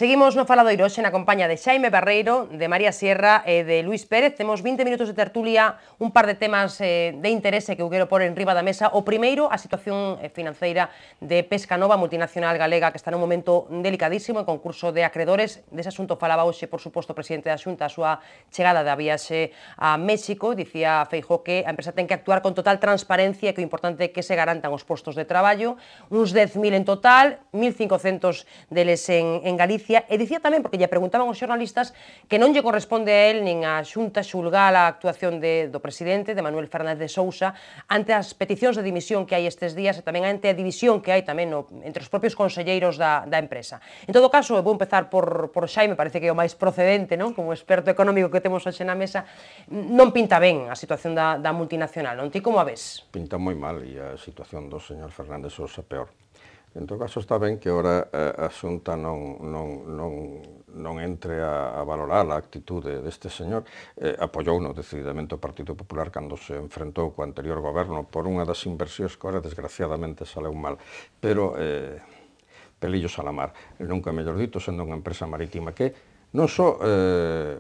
Seguimos no Faladoiro hoxe na compañía de Xaime Barreiro, de María Sierra e de Luís Pérez. Temos 20 minutos de tertulia, un par de temas de interese que eu quero pôr en riba da mesa. O primeiro, a situación financeira de Pescanova, multinacional galega, que está nun momento delicadísimo en concurso de acredores. Dese asunto falaba hoxe, por suposto, o presidente da Xunta, a súa chegada da viaxe a México. Dicía Feijóo que a empresa ten que actuar con total transparencia e que o importante é que se garantan os postos de traballo. Uns 10.000 en total, 1.500 deles en Galicia. E dicía tamén, porque lle preguntaban aos xornalistas, que non lle corresponde a él nin a Xunta xulgar a actuación do presidente, de Manuel Fernández de Sousa, ante as peticións de dimisión que hai estes días e tamén ante a división que hai tamén entre os propios conselleiros da empresa. En todo caso, vou empezar por Xaime, parece que é o máis procedente, non? Como experto económico que temos hoxe na mesa, non pinta ben a situación da multinacional, non? Ti como a ves? Pinta moi mal e a situación do señor Fernández Sousa peor. En todo caso, está ben que ora a Xunta non entre a valorar a actitude deste señor. Apoiouno decididamente o Partido Popular cando se enfrentou co anterior goberno por unha das inversións que ora desgraciadamente saleu mal. Pero pelillos a la mar, nunca mellor dito, sendo unha empresa marítima que non só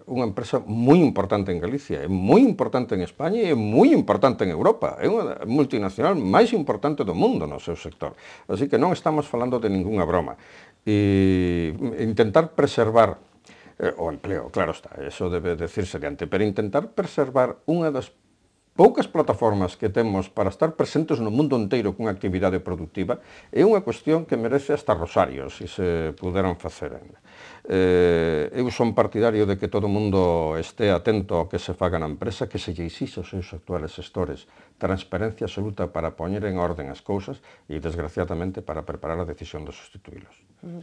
unha empresa moi importante en Galicia, é moi importante en España e é moi importante en Europa. É unha multinacional máis importante do mundo no seu sector. Así que non estamos falando de ningunha broma. E intentar preservar o empleo, claro está, eso debe decirse diante, pero intentar preservar unha das poucas plataformas que temos para estar presentes no mundo inteiro cunha actividade productiva é unha cuestión que merece hasta rosarios, se se puderan facer. Eu son partidario de que todo o mundo este atento ao que se faga na empresa, que se lle exixe aos seus actuales xestores transparencia absoluta para poñer en orden as cousas e, desgraciadamente, para preparar a decisión de sustituílos.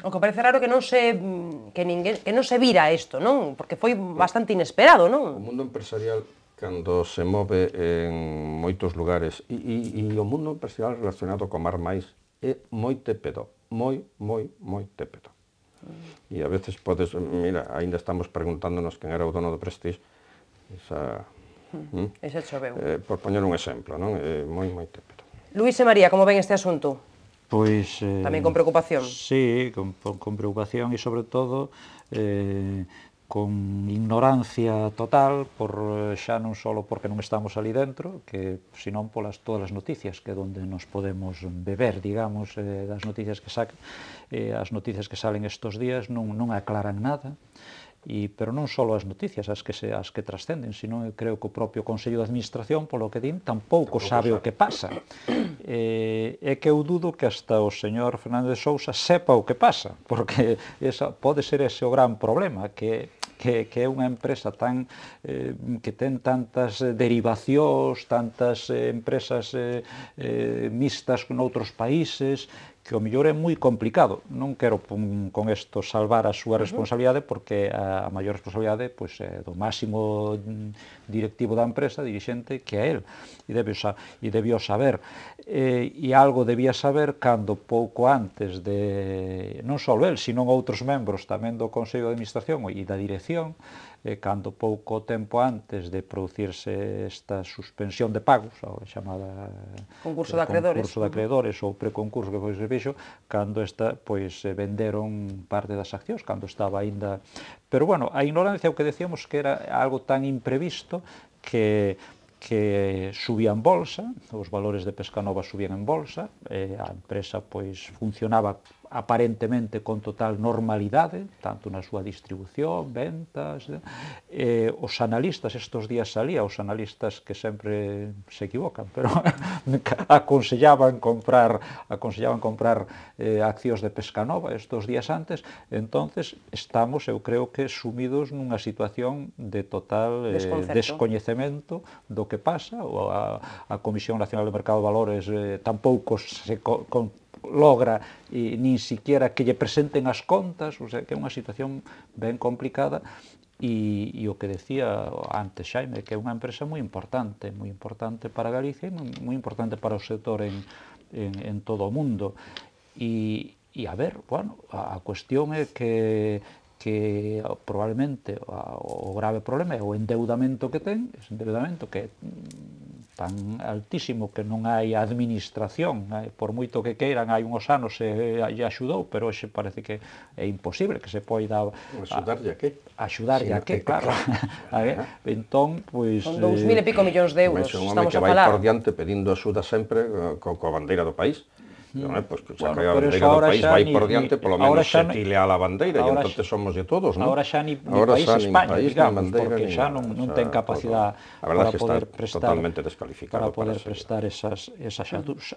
O que parece raro que non se vira isto, non? Porque foi bastante inesperado, non? O mundo empresarial, cando se move en moitos lugares, e o mundo empresarial relacionado co mar máis, é moi tépedo, moi tépedo. E a veces podes, mira, ainda estamos preguntándonos quen era o dono do Prestige, Ese choveu. Por poñer un exemplo, non? É moi tépedo. Luís e María, como ven este asunto? Pois... Tamén con preocupación? Sí, con preocupación e, sobre todo, con ignorancia total, xa non só porque non estamos ali dentro, que senón polas todas as noticias, que é onde nos podemos beber, digamos, das noticias que sacan. As noticias que salen estes días non aclaran nada, pero non só as noticias as que trascenden, sino creo que o propio Consello de Administración, polo que din, tampouco sabe o que pasa. É que eu dudo que hasta o señor Fernández de Sousa sepa o que pasa, porque pode ser ese o gran problema, que é unha empresa que ten tantas derivacións, tantas empresas mixtas con outros países, que o mellor é moi complicado. Non quero con isto salvar a súa responsabilidade, porque a maior responsabilidade é do máximo directivo da empresa, dirixente, que é el, e debía saber. E algo debía saber cando pouco antes de, non só el, sino outros membros tamén do Consello de Administración e da Dirección, cando pouco tempo antes de producirse esta suspensión de pagos, a chamada concurso de acredores ou preconcurso que foi se fixo, cando venderon parte das accións, cando estaba aínda... Pero, bueno, a ignorancia, o que decíamos que era algo tan imprevisto que subía en bolsa, os valores de Pescanova subían en bolsa, a empresa funcionaba aparentemente con total normalidade, tanto na súa distribución, ventas, os analistas, estes días salía, os analistas que sempre se equivocan, pero aconsellaban comprar accións de Pescanova estes días antes. Entonces estamos, eu creo que, sumidos nunha situación de total descoñecemento do que pasa. A Comisión Nacional do Mercado de Valores tampouco se logra nin siquiera que lle presenten as contas, o sea, que é unha situación ben complicada. E o que decía antes Xaime, que é unha empresa moi importante para Galicia e moi importante para o sector en todo o mundo. E a ver, bueno, a cuestión é que probablemente o grave problema é o endeudamento que ten, ese endeudamento que tan altísimo que non hai administración, por moito que queiran, hai uns anos lle axudou, pero hoxe parece que é imposible que se poida axudarlle a que? Axudarlle a que, claro. Entón, pois... Son 2.000 e pico millóns de euros, un home estamos que a vai falar. por diante pedindo axuda sempre coa bandeira do país. Pois que xa que a pero bandeira eso do ahora país xa vai ni- por diante, ni- polo ahora menos xa se tilea a bandeira, e ahora entonces somos de todos, non? Ahora xa ni Ahora país xa nin España, país, nin digamos, bandeira, porque nin xa nada, non xa ten todo. capacidade A verdade é para que poder está prestar, totalmente descalificado para poder para prestar esas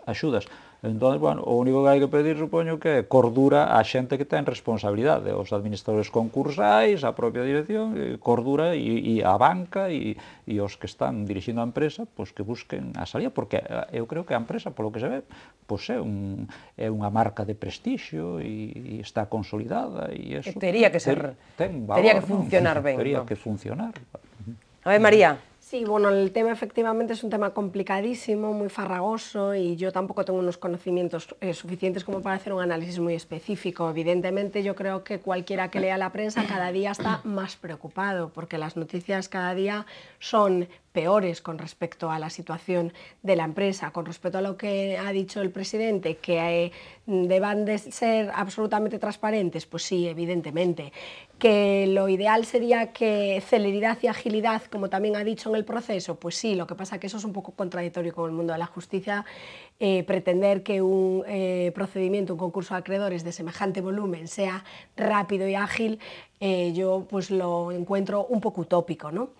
axudas. Entón, bueno, o único que hai que pedir, supoño, que é cordura á xente que ten responsabilidade, os administradores concursais, a propia dirección, cordura e a banca e os que están dirixindo a empresa, pois que busquen a salida, porque eu creo que a empresa, polo que se ve, pois é unha marca de prestixio e está consolidada e eso Tería que ser, ten valor, tería que funcionar ben. Tería Vamos. que funcionar. A ver, María. Sí, bueno, el tema efectivamente es un tema complicadísimo, muy farragoso y yo tampoco tengo unos conocimientos suficientes como para hacer un análisis muy específico. Evidentemente yo creo que cualquiera que lea la prensa cada día está más preocupado porque las noticias cada día son peores con respecto a la situación de la empresa, con respecto a lo que ha dicho el presidente, que deban de ser absolutamente transparentes, pues sí, evidentemente. Que lo ideal sería que celeridad y agilidad, como también ha dicho en el proceso, pues sí, lo que pasa es que eso es un poco contradictorio con el mundo de la justicia, pretender que un procedimiento, un concurso de acreedores de semejante volumen sea rápido y ágil, yo pues lo encuentro un poco utópico, ¿no?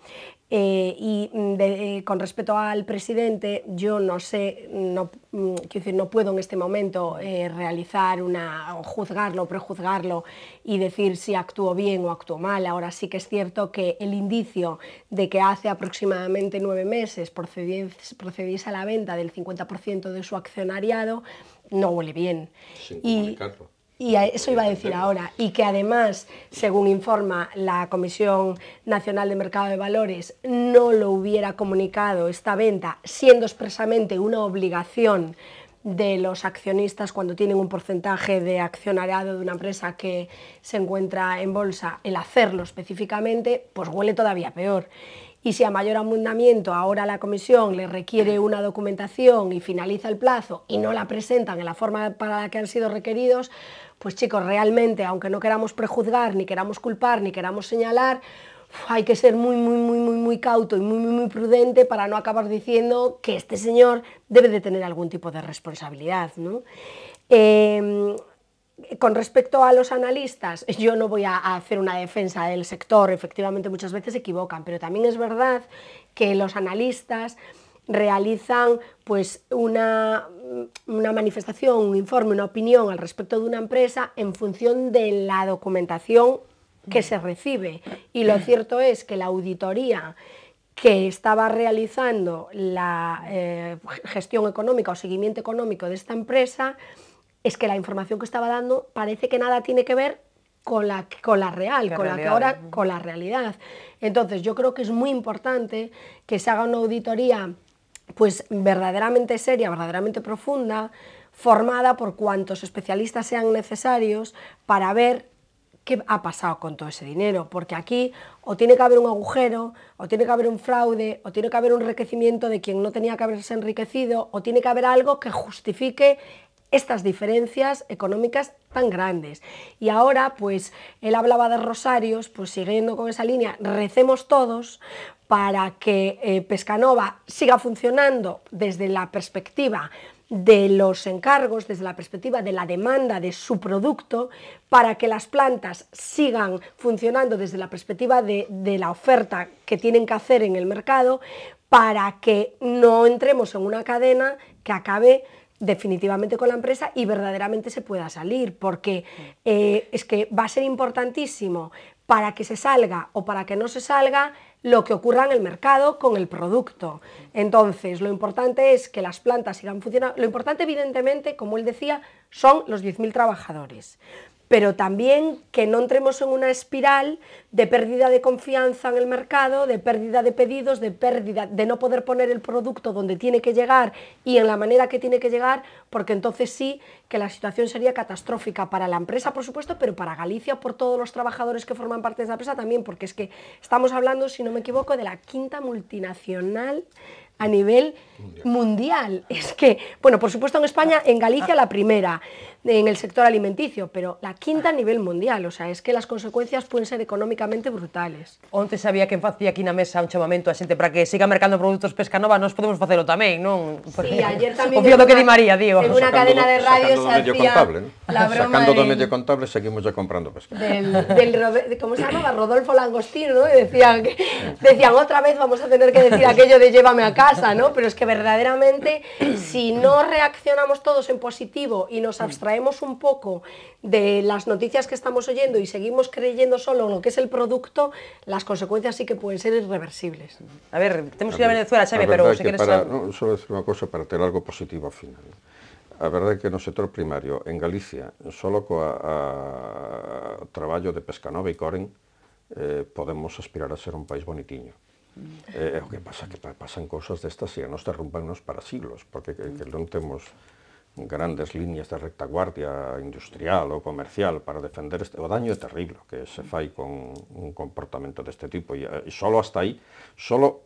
Con respecto al presidente, yo no sé, quiero decir, no puedo en este momento realizar o juzgarlo, prejuzgarlo y decir si actuó bien o actuó mal. Ahora sí que es cierto que el indicio de que hace aproximadamente 9 meses procediese a la venta del 50% de su accionariado no huele bien. Sin comunicarlo. Y a eso iba a decir ahora, y que además, según informa la Comisión Nacional de Mercado de Valores, no lo hubiera comunicado esta venta, siendo expresamente una obligación de los accionistas cuando tienen un porcentaje de accionariado de una empresa que se encuentra en bolsa, el hacerlo específicamente, pues huele todavía peor. Y si a mayor abundamiento ahora la comisión le requiere una documentación y finaliza el plazo y no la presentan en la forma para la que han sido requeridos, pues chicos, realmente, aunque no queramos prejuzgar, ni queramos culpar, ni queramos señalar, hay que ser muy cauto y muy prudente para no acabar diciendo que este señor debe de tener algún tipo de responsabilidad, ¿no? Con respecto a los analistas, yo no voy a hacer una defensa del sector, efectivamente muchas veces se equivocan, pero también es verdad que los analistas realizan pues una manifestación, un informe, una opinión al respecto de una empresa en función de la documentación que se recibe. Y lo cierto es que la auditoría que estaba realizando la gestión económica o seguimiento económico de esta empresa, es que la información que estaba dando parece que nada tiene que ver con la realidad. Entonces yo creo que es muy importante que se haga una auditoría pues verdaderamente seria, verdaderamente profunda, formada por cuantos especialistas sean necesarios para ver qué ha pasado con todo ese dinero, porque aquí o tiene que haber un agujero, o tiene que haber un fraude, o tiene que haber un enriquecimiento de quien no tenía que haberse enriquecido, o tiene que haber algo que justifique estas diferencias económicas tan grandes. Y ahora, pues, él hablaba de rosarios, pues siguiendo con esa línea, recemos todos para que Pescanova siga funcionando desde la perspectiva de los encargos, desde la perspectiva de la demanda de su producto, para que las plantas sigan funcionando desde la perspectiva de la oferta que tienen que hacer en el mercado, para que no entremos en una cadena que acabe definitivamente con la empresa y verdaderamente se pueda salir, porque es que va a ser importantísimo para que se salga o para que no se salga lo que ocurra en el mercado con el producto. Entonces, lo importante es que las plantas sigan funcionando. Lo importante, evidentemente, como él decía, son los 10.000 trabajadores. Pero también que no entremos en una espiral de pérdida de confianza en el mercado, de pérdida de pedidos, de pérdida de no poder poner el producto donde tiene que llegar y en la manera que tiene que llegar, porque entonces sí que la situación sería catastrófica para la empresa, por supuesto, pero para Galicia, por todos los trabajadores que forman parte de esa empresa también, porque es que estamos hablando, si no me equivoco, de la 5ª multinacional a nivel mundial. Es que, bueno, por supuesto en España, en Galicia la primera, en el sector alimenticio, pero la quinta a nivel mundial, o sea, es que las consecuencias pueden ser económicamente brutales. Onte sabía que facía aquí na mesa un chamamento a xente para que siga mercando produtos Pescanova, nós podemos facelo tamén, non? Sí, ayer tamén... O fío do que di María, digo. En unha cadena de radio se hacía la broma sacando do medio contable, seguimos ya comprando pescado. ¿Cómo se llamaba? Rodolfo Langostino, ¿no? Y decían otra vez vamos a tener que decir aquello de llévame a casa, ¿no? Pero es que verdaderamente, si no reaccionamos todos en positivo y nos abstraemos un poco de las noticias que estamos oyendo y seguimos creyendo solo en lo que es el producto, las consecuencias sí que pueden ser irreversibles. A ver, temos que ir a Venezuela, Xavi, pero se queres... Só decir unha cosa para ter algo positivo ao final. A verdade é que no sector primario, en Galicia, solo coa traballo de Pescanova e Coren, podemos aspirar a ser un país bonitiño. O que pasa que pasan cousas destas e nos derrumbannos para siglos, porque non temos grandes líneas de retaguardia industrial ou comercial para defender o daño é terrible que se fai con un comportamento deste tipo e solo hasta aí, solo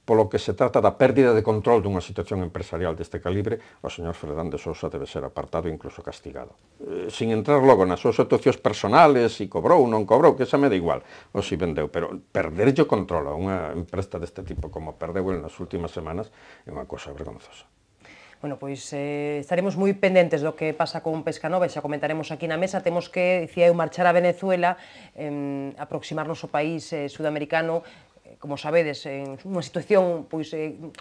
polo que se trata da pérdida de control dunha situación empresarial deste calibre, o señor Fernández Sousa debe ser apartado e incluso castigado. Sin entrar logo nas súas situacións personales, se cobrou ou non cobrou, que xa me da igual, ou se vendeu, pero perderlle o control a unha empresa deste tipo como perdeu nas últimas semanas é unha cosa vergonzosa. Bueno, pois estaremos moi pendentes do que pasa con Pescanova, xa comentaremos aquí na mesa, temos que, dicía eu, marchar a Venezuela, aproximarnos ao país sudamericano, como sabedes, en unha situación pois,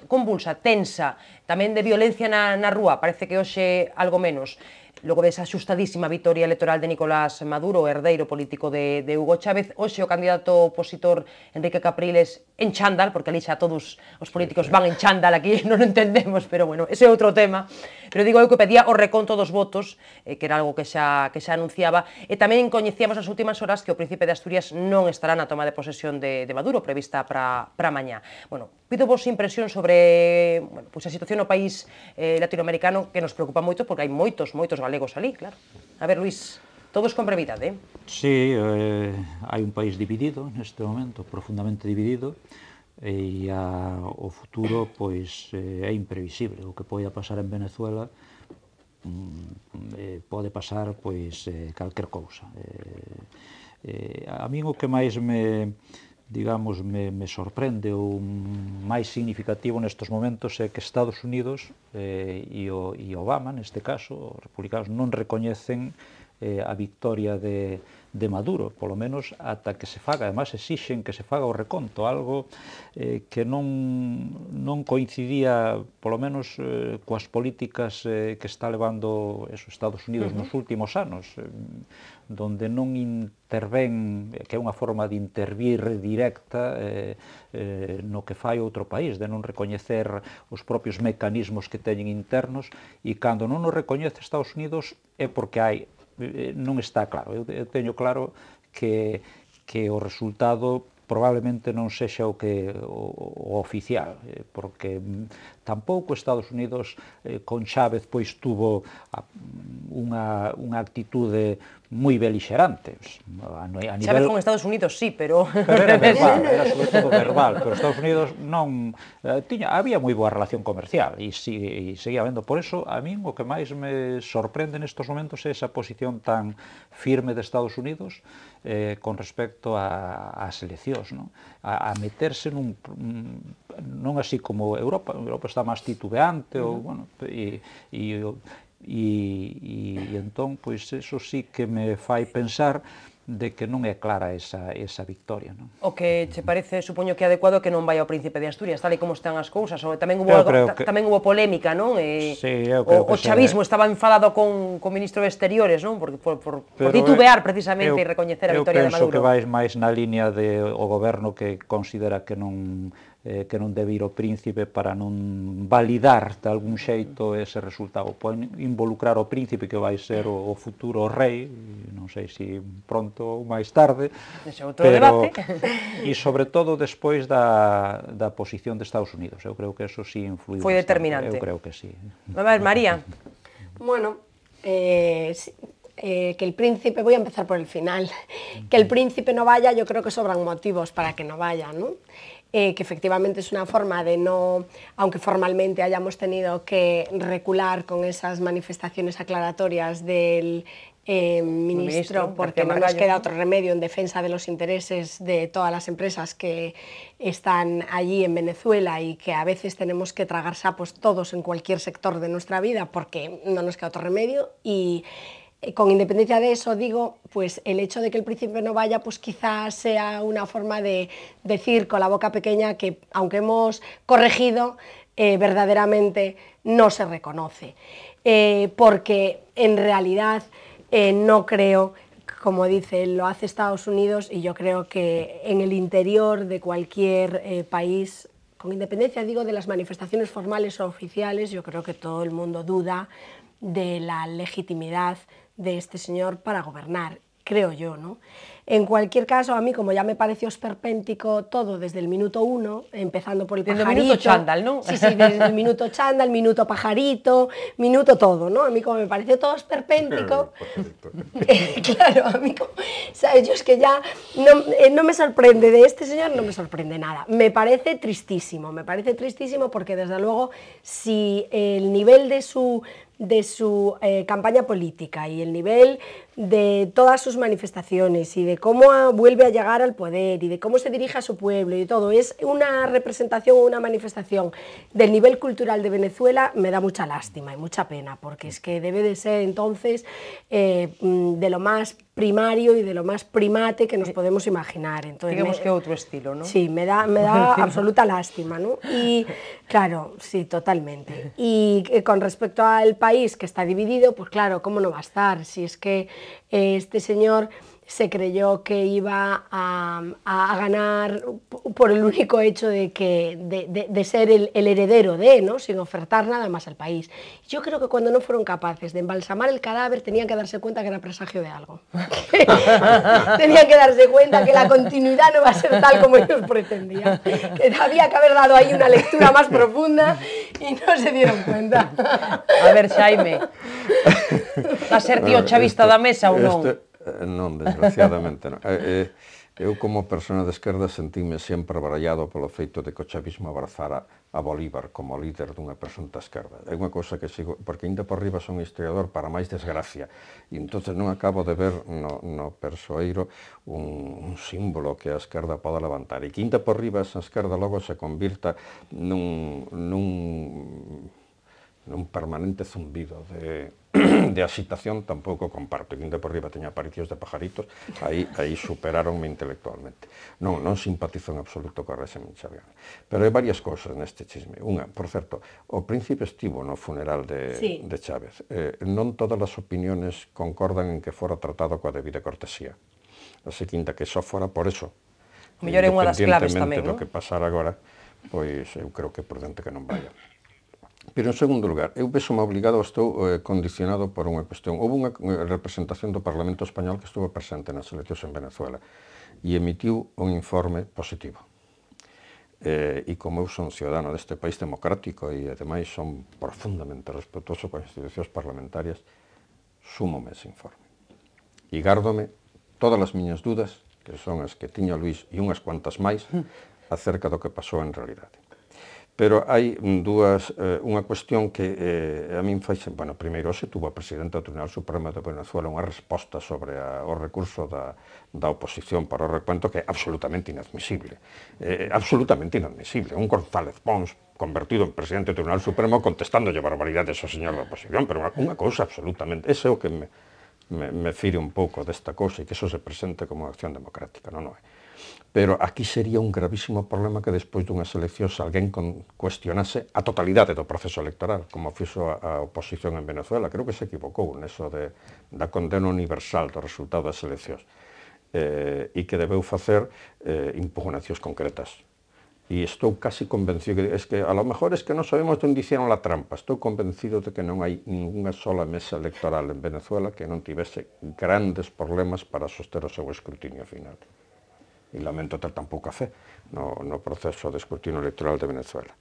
convulsa, tensa, tamén de violencia na rúa, parece que hoxe algo menos. Logo desa xustadísima vitoria electoral de Nicolás Maduro, o herdeiro político de Hugo Chávez, hoxe o candidato opositor Enrique Capriles en chándal, porque ali xa todos os políticos van en chándal, aquí non entendemos, pero bueno, ese é outro tema. Pero digo eu que pedía o reconto dos votos, que era algo que xa anunciaba, e tamén coñecíamos nas últimas horas que o príncipe de Asturias non estará na toma de posesión de Maduro, prevista para mañá. Bueno, pido vos impresión sobre a situación no país latinoamericano, que nos preocupa moito, porque hai moitos galegos ali, claro. A ver, Luís, todos con brevidade, Sí, hai un país dividido neste momento, profundamente dividido, e o futuro pois é imprevisible. O que poida pasar en Venezuela pode pasar pois calquer cousa. A min o que máis me sorprende ou máis significativo nestes momentos é que Estados Unidos e Obama, neste caso, os republicanos, non recoñecen a victoria de Maduro, polo menos ata que se faga, además exixen que se faga o reconto, algo que non coincidía, polo menos, coas políticas que está levando Estados Unidos nos últimos anos, donde non intervén, que é unha forma de intervir directa no que fai outro país, de non recoñecer os propios mecanismos que teñen internos, e cando non os recoñece Estados Unidos é porque non está claro. Eu teño claro que o resultado probablemente non sexa o oficial, porque tampouco Estados Unidos con Chávez pois tuvo unha actitude moi belixerante. Chávez con Estados Unidos sí, pero era verbal, era sobre todo verbal, pero Estados Unidos non había moi boa relación comercial e seguía habendo. Por eso, a min o que máis me sorprende nestes momentos é esa posición tan firme de Estados Unidos con respecto ás eleccións, a meterse non así como Europa está máis titubeante, e entón, pois, eso sí que me fai pensar de que non é clara esa victoria. O que che parece, supoño que é adecuado que non vai ao príncipe de Asturias, tal e como están as cousas, tamén hubo polémica, non? O chavismo estaba enfadado con o ministro de Exteriores, non? Por titubear precisamente e recoñecer a victoria de Maduro. Eu penso que vais máis na línea do goberno que considera que non debe ir o príncipe para non validar de algún xeito ese resultado. Poden involucrar o príncipe que vai ser o futuro rei, non sei se pronto ou máis tarde, pero e sobre todo despois da posición de Estados Unidos. Eu creo que eso sí influiu. Foi determinante. Eu creo que sí. A ver, María. Bueno, que el príncipe, voy a empezar por el final, que el príncipe no vaya, yo creo que sobran motivos para que no vaya, ¿no? que efectivamente es una forma de no, aunque formalmente hayamos tenido que recular con esas manifestaciones aclaratorias del ministro, porque no nos queda otro remedio en defensa de los intereses de todas las empresas que están allí en Venezuela y que a veces tenemos que tragar sapos todos en cualquier sector de nuestra vida porque no nos queda otro remedio. Y con independencia de eso, digo, pues el hecho de que el príncipe no vaya, pues quizás sea una forma de decir con la boca pequeña que, aunque hemos corregido, verdaderamente no se reconoce. Porque en realidad no creo, como dice, lo hace Estados Unidos, y yo creo que en el interior de cualquier país, con independencia, digo, de las manifestaciones formales o oficiales, yo creo que todo el mundo duda de la legitimidad de este señor para gobernar, creo yo, ¿no? En cualquier caso, a mí, como ya me pareció esperpéntico todo desde el minuto 1, empezando por el pajarito... Desde el minuto chándal, ¿no? Sí, desde el minuto chándal, minuto pajarito, minuto todo, ¿no? A mí como me pareció todo esperpéntico... claro, a mí como... ¿Sabes? Yo es que ya no me sorprende de este señor, no me sorprende nada. Me parece tristísimo porque desde luego si el nivel de su campaña política y el nivel de todas sus manifestaciones y de cómo vuelve a llegar al poder y de cómo se dirige a su pueblo y todo, es una representación o una manifestación del nivel cultural de Venezuela, me da mucha lástima y mucha pena, porque es que debe de ser entonces de lo más primario y de lo más primate que nos podemos imaginar. Entonces, digamos que otro estilo, ¿no? Sí, me da absoluta lástima, ¿no? Y claro, sí, totalmente. Y con respecto al país que está dividido, pues claro, ¿cómo no va a estar? Si es que este señor se creyó que iba a ganar por el único hecho de ser el heredero de, ¿no? Sin ofertar nada más al país. Yo creo que cuando no fueron capaces de embalsamar el cadáver tenían que darse cuenta que era presagio de algo. Tenían que darse cuenta que la continuidad no va a ser tal como ellos pretendían, que había que haber dado ahí una lectura más profunda y no se dieron cuenta. A ver, Xaime, a ser tío chavista da mesa ou non? Non, desgraciadamente non. Eu, como persona de esquerda, sentíme sempre barallado polo feito de que o chavismo abrazara a Bolívar como líder dunha presunta esquerda. É unha cousa que sigo, porque ainda por riba son historiador para máis desgracia, e entonces non acabo de ver no persoeiro un símbolo que a esquerda poda levantar, e que ainda por riba esa esquerda logo se convirta nun permanente zumbido de agitación, tampouco comparto. Que ainda por riba teña aparicións de pajaritos, aí superaronme intelectualmente. Non simpatizo en absoluto co réxime chaviano. Pero hai varias cousas neste chisme. Unha, por certo, o príncipe estivo no funeral de Chávez. Non todas as opiniones concordan en que fora tratado coa debida cortesía. Así que, ainda que só fora por eso, mellor é unha das claves tamén, do que pasar agora, pois eu creo que é prudente que non vaya. Pero, en segundo lugar, eu vexome obligado, estou condicionado por unha cuestión. Houve unha representación do Parlamento Español que estuvo presente nas eleccións en Venezuela e emitiu un informe positivo. E como eu son ciudadano deste país democrático e, ademais, son profundamente respetuoso con as institucións parlamentarias, súmome ese informe. E gárdome todas as miñas dudas, que son as que tiña Luís e unhas cuantas máis, acerca do que pasou en realidade. Pero hai unha cuestión que a min fai... Bueno, primeiro, se tuvo a presidenta do Tribunal Supremo de Venezuela unha resposta sobre o recurso da oposición para o recuento que é absolutamente inadmisible. Absolutamente inadmisible. Un González Pons convertido en presidente do Tribunal Supremo contestándolle barbaridades ao señor da oposición, pero unha cousa absolutamente... Ese é o que me fire un pouco desta cousa e que iso se presente como unha acción democrática, non é? Pero aquí sería un gravísimo problema que despois dunhas eleccións alguén cuestionase a totalidade do proceso electoral, como fixo a oposición en Venezuela. Creo que se equivocou neso da condena universal do resultado das eleccións e que debeu facer impugnacións concretas. E estou casi convencido que a lo mejor es que non sabemos onde hicieron la trampa. Estou convencido de que non hai ninguna sola mesa electoral en Venezuela que non tivese grandes problemas para soster o seu escrutinio final. e lamento ter tan pouca fe no proceso de escrutinio electoral de Venezuela.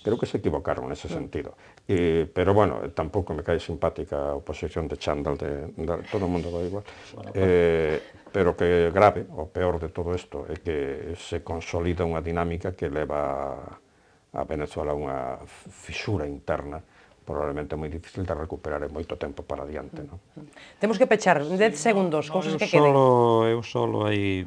Creo que se equivocaron nese sentido. Pero, bueno, tampouco me cae simpática a oposición de chándal, todo o mundo vai igual. Pero que grave, o peor de todo isto, é que se consolida unha dinámica que leva a Venezuela a unha fisura interna probablemente moi difícil de recuperar en moito tempo para adiante. Temos que pechar 10 segundos, cousas que queden. Eu solo aí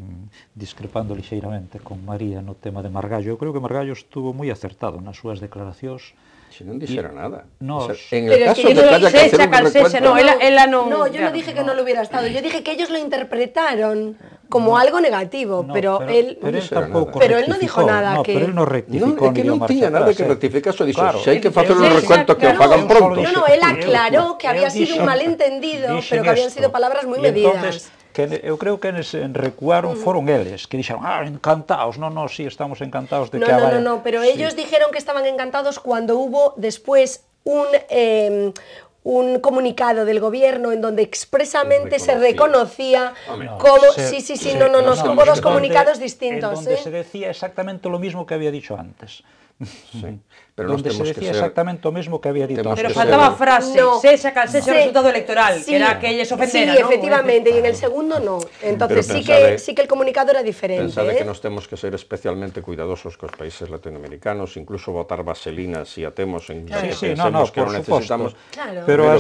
discrepando lixeiramente con María no tema de Margallo. Eu creo que Margallo estuvo moi acertado nas súas declaracións. Si non dixera nada. Nos... En el caso de que haya que hacer un recuento... No, ela non... No, yo no dije que no lo hubiera estado, yo dije que ellos lo interpretaron como algo negativo, pero él no dijo nada que... Pero él no rectificó que non tiña nada que rectificar, só dixo, se hai que facer un recuento que o fagan pronto. No, él aclaró que había sido un malentendido, pero que habían sido palabras moi medidas. Eu creo que en recuaron foron eles, que dixeron, encantados, sí, estamos encantados de que a vaya... No, pero ellos dijeron que estaban encantados cuando hubo después un comunicado del gobierno en donde expresamente se reconocía como... hubo dos comunicados distintos. En donde se decía exactamente lo mismo que había dicho antes. Sí, pero donde se decía exactamente o mismo que había dito antes. Pero faltaba a frase, sexa cal sexa o resultado electoral, que era que elles ofendera, Sí, efectivamente, y en el segundo no. Entonces sí que el comunicado era diferente. Pensade que nos temos que ser especialmente cuidadosos cos países latinoamericanos, incluso botar vaselina si a temos en que pensemos que non necesitamos,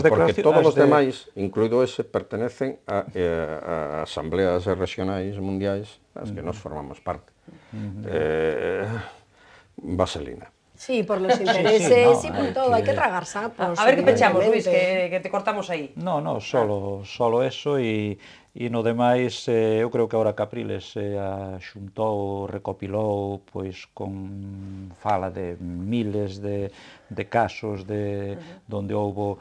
porque todos os demais, incluído ese, pertenecen a asambleas regionais mundiais as que nos formamos parte. Vaselina. Sí, por los intereses y por todo, hay que tragar sapos. A ver que pechamos, Luis, que te cortamos aí. No, solo eso e no demais, eu creo que agora Capriles xuntou, recopilou, pois, con fala de miles de casos donde houbo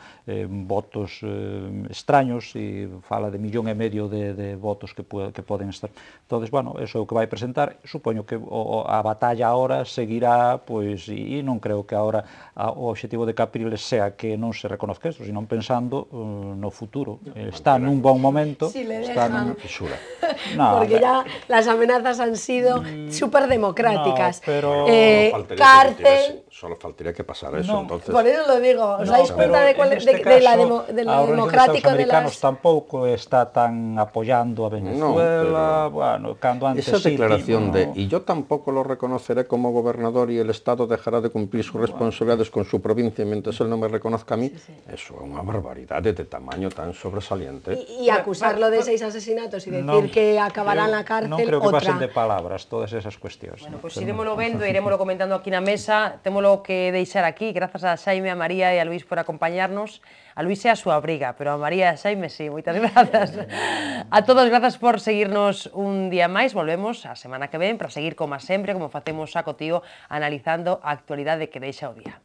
votos extraños e fala de 1,5 millón de votos que poden estar. Entón, bueno, eso é o que vai presentar. Supoño que a batalla agora seguirá, pois, e non creo que agora o objetivo de Capriles sea que non se reconozca isto, sino pensando no futuro. Está nun bon momento, está nunha fisura. Porque ya las amenazas han sido súper democráticas. Cárcel... Solo faltaría que pasara eso, entonces... Por eso lo digo, ¿os dais cuenta de lo democrático de las...? Los tampouco está tan apoyando a Venezuela, bueno, cando antes esa declaración de, y yo tampoco lo reconoceré como gobernador y el Estado dejará de cumplir sus responsabilidades con su provincia mientras él no me reconozca a mí, eso es una barbaridad de tamaño tan sobresaliente. Y acusarlo de 6 asesinatos y decir que acabará en la cárcel, non creo que pasen de palabras todas esas cuestións. Bueno, pois irémolo vendo, irémolo comentando aquí na mesa, témolo que deixar aquí, grazas a Xaime, a María e a Luís por acompañarnos. A Luís é a súa obriga, pero a María e a Xaime sí, moitas grazas. A todos, grazas por seguirnos un día máis, volvemos a semana que ven para seguir, como sempre, como facemos a Cotío, analizando a actualidade que deixa o día.